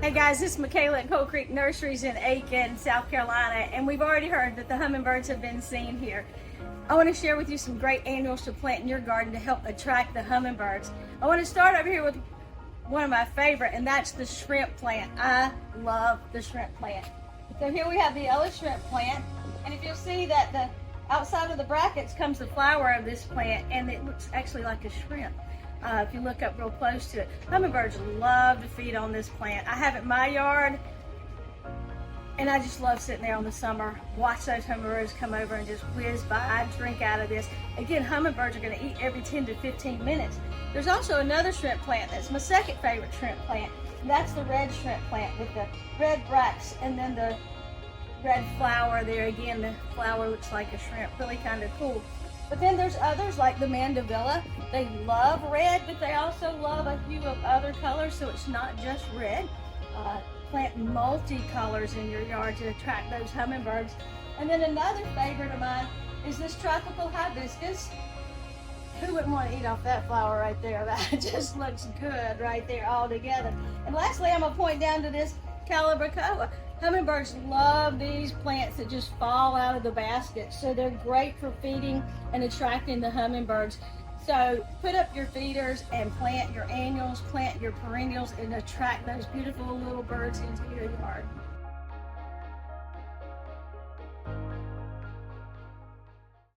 Hey guys, this is Michaela at Coal Creek Nurseries in Aiken, South Carolina, and we've already heard that the hummingbirds have been seen here. I want to share with you some great annuals to plant in your garden to help attract the hummingbirds. I want to start over here with one of my favorite, and that's the shrimp plant. I love the shrimp plant. So here we have the yellow shrimp plant, and if you'll see that the outside of the brackets comes the flower of this plant, and it looks actually like a shrimp. If you look up real close to it. Hummingbirds love to feed on this plant. I have it in my yard, and I just love sitting there on the summer, watch those hummingbirds come over and just whiz by, drink out of this. Again, hummingbirds are going to eat every 10 to 15 minutes. There's also another shrimp plant that's my second favorite shrimp plant. And that's the red shrimp plant with the red bracts and then the red flower there. Again, the flower looks like a shrimp, really kind of cool. But then there's others like the Mandavilla. They love red, but they also love a hue of other colors, so it's not just red. Plant multi-colors in your yard to attract those hummingbirds. And then another favorite of mine is this tropical hibiscus. Who wouldn't want to eat off that flower right there? That just looks good right there all together. And lastly, I'm going to point down to this Calibrachoa. Hummingbirds love these plants that just fall out of the basket, so they're great for feeding and attracting the hummingbirds. So put up your feeders and plant your annuals, plant your perennials, and attract those beautiful little birds into your yard.